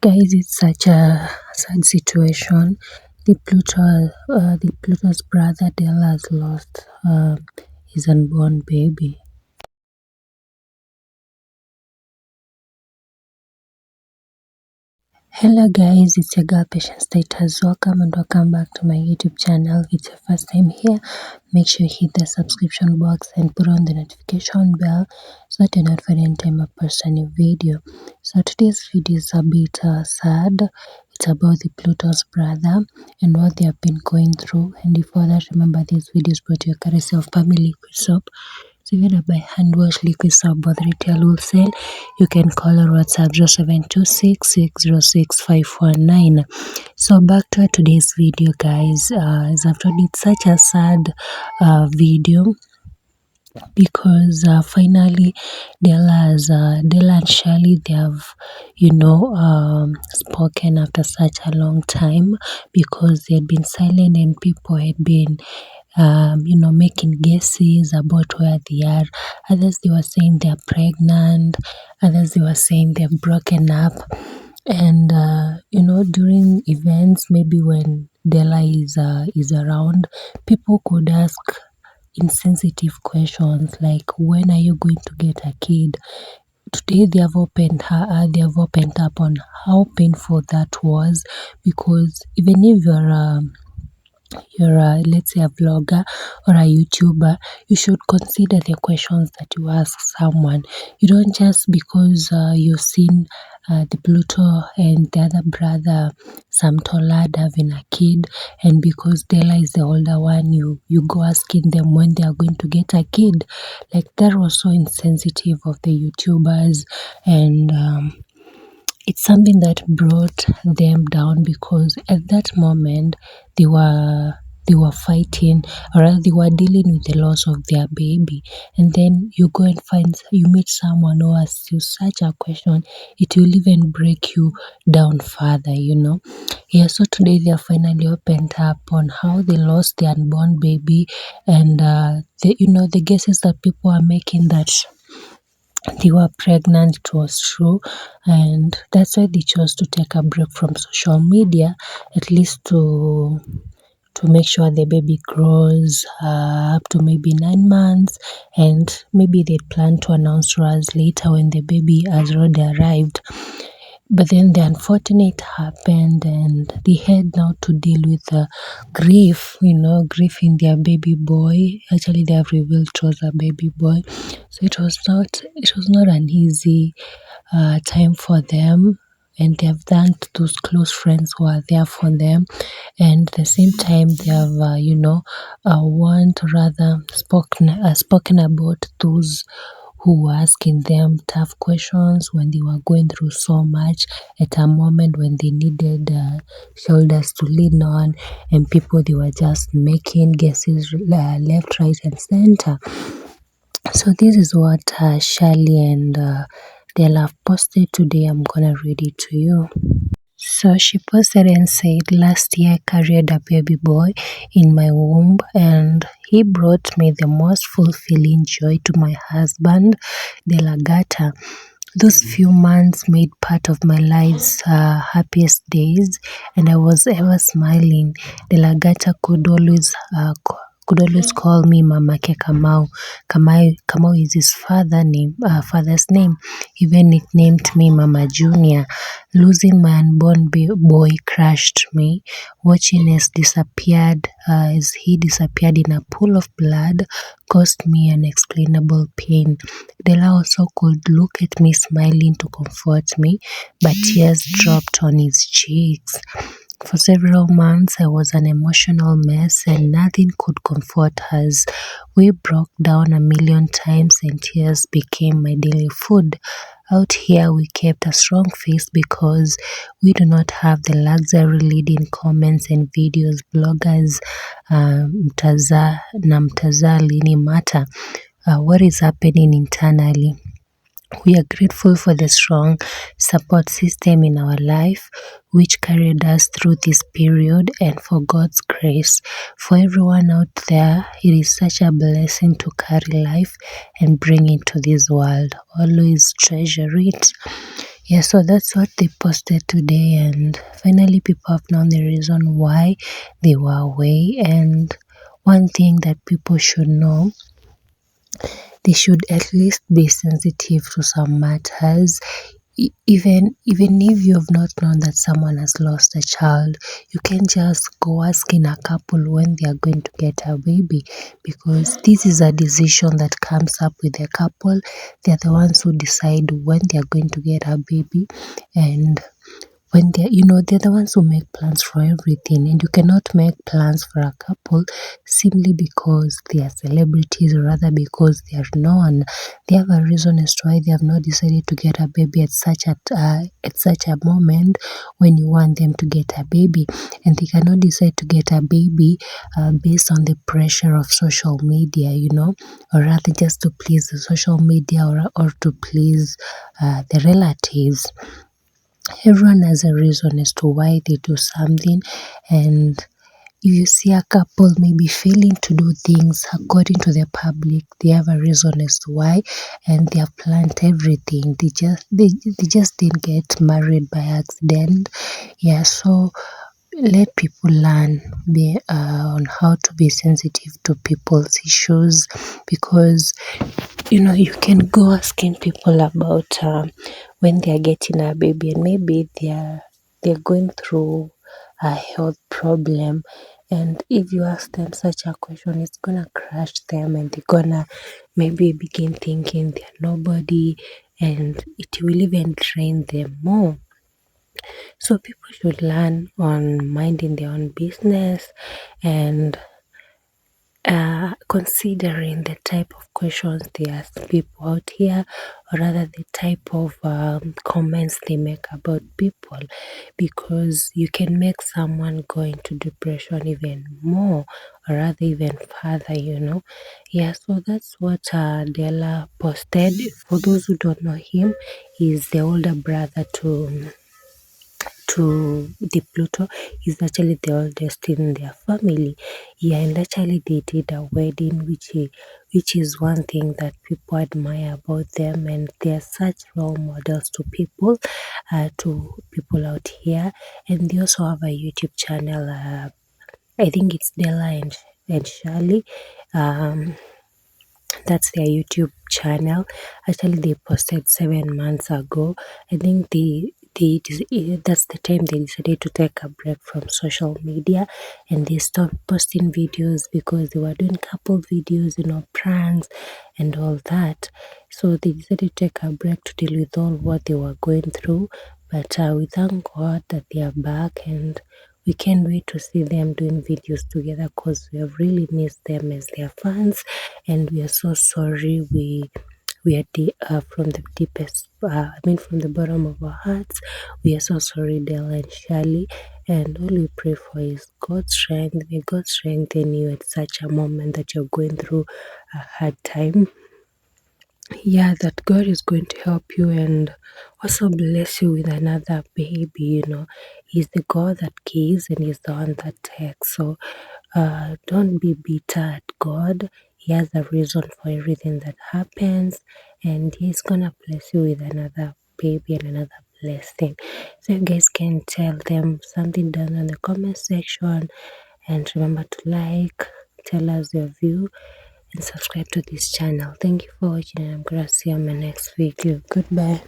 Guys, it's such a sad situation. The Pluto's brother Dela has lost his unborn baby. Hello guys, it's your girl Patient Status. Welcome back to my YouTube channel. If it's your first time here, make sure you hit the subscription box and put on the notification bell so that you're notified anytime I post a new video. So today's video is a bit sad. It's about the Pluto's brother and what they have been going through. And before that, remember this video is brought to your courtesy of Family Liquid Soap. So if you buy hand wash, liquid soap, both retail wholesale, you can call or WhatsApp 0726606519. So back to today's video, guys. As I've told you, it's such a sad video because finally Dela and Shirley, they have spoken after such a long time, because they had been silent and people had been making guesses about where they are. Others, they were saying they're pregnant. Others, they were saying they've broken up. And during events, maybe when Dela is around, people could ask insensitive questions like, when are you going to get a kid? Today they have opened up on how painful that was, because even if you're let's say a vlogger or a YouTuber, you should consider the questions that you ask someone. You don't just because you've seen the Pluto and the other brother, some tall lad, having a kid, and because Dela is the older one, you go asking them when they are going to get a kid. Like, that was so insensitive of the YouTubers, and it's something that brought them down, because at that moment they were fighting, or rather they were dealing with the loss of their baby, and then you go and you meet someone who asks you such a question. It will even break you down further, Yeah, so today they are finally opened up on how they lost their unborn baby, and the guesses that people are making that they were pregnant, it was true, and that's why they chose to take a break from social media, at least to make sure the baby grows up to maybe 9 months, and maybe they plan to announce to us later when the baby has already arrived. But then the unfortunate happened, and they had now to deal with grief in their baby boy. Actually, they have revealed it was a baby boy, so it was not an easy time for them, and they have thanked those close friends who are there for them, and at the same time they have spoken about those who were asking them tough questions when they were going through so much, at a moment when they needed shoulders to lean on, and people, they were just making guesses left, right, and center. So this is what Shirley and Dela have posted today. I'm gonna read it to you. So she posted and said, last year I carried a baby boy in my womb, and he brought me the most fulfilling joy to my husband, Dela. Those few months made part of my life's happiest days, and I was ever smiling. Dela could always call me Mamake Kamau. Kamau is his father's name. Even nicknamed me Mama Junior. Losing my unborn boy crushed me. Watching as he disappeared in a pool of blood caused me unexplainable pain. Dela also could look at me smiling to comfort me, but tears dropped on his cheeks. For several months, I was an emotional mess, and nothing could comfort us. We broke down a million times, and tears became my daily food. Out here, we kept a strong face because we do not have the luxury leading comments and videos bloggers mtazalini matter. What is happening internally? We are grateful for the strong support system in our life, which carried us through this period, and for God's grace. For everyone out there, it is such a blessing to carry life and bring it to this world. Always treasure it. Yeah, so that's what they posted today, and finally, people have known the reason why they were away. And one thing that people should know, they should at least be sensitive to some matters. Even if you have not known that someone has lost a child, you can just go asking a couple when they are going to get a baby, because this is a decision that comes up with the couple. They are the ones who decide when they are going to get a baby, and when they're the ones who make plans for everything, and you cannot make plans for a couple simply because they are celebrities, or rather because they are known. They have a reason as to why they have not decided to get a baby at such a moment when you want them to get a baby, and they cannot decide to get a baby based on the pressure of social media, or rather just to please the social media, or to please the relatives. Everyone has a reason as to why they do something, and if you see a couple maybe failing to do things according to the public, they have a reason as to why, and they have planned everything. They just didn't get married by accident. Yeah, so let people learn on how to be sensitive to people's issues, because you can go asking people about when they are getting a baby, and maybe they're going through a health problem, and if you ask them such a question, it's gonna crush them, and they're gonna maybe begin thinking they're nobody, and it will even drain them more. So people should learn on minding their own business, and considering the type of questions they ask people out here, or rather the type of comments they make about people, because you can make someone go into depression even more, or rather even further. Yeah, so that's what Dela posted. For those who don't know him, he's the older brother to the Pluto. Is actually the oldest in their family. Yeah, and actually they did a wedding, which is one thing that people admire about them, and they're such role models to people out here. And they also have a YouTube channel. I think it's Dela and Charlie. Um, that's their YouTube channel. Actually, they posted 7 months ago. I think that's the time they decided to take a break from social media, and they stopped posting videos because they were doing couple videos, pranks and all that. So they decided to take a break to deal with all what they were going through. But we thank God that they are back, and we can't wait to see them doing videos together, because we have really missed them as their fans, and we are so sorry. We are from the deepest, from the bottom of our hearts, we are so sorry, Della and Shirley. And all we pray for is God's strength. May God strengthen you at such a moment that you're going through a hard time. Yeah, that God is going to help you and also bless you with another baby. He's the God that gives, and he's the one that takes. So don't be bitter at God. He has a reason for everything that happens, and he's gonna bless you with another baby and another blessing. So you guys can tell them something down in the comment section, and remember to like, tell us your view, and subscribe to this channel. Thank you for watching, and I'm gonna see you on my next video. Goodbye.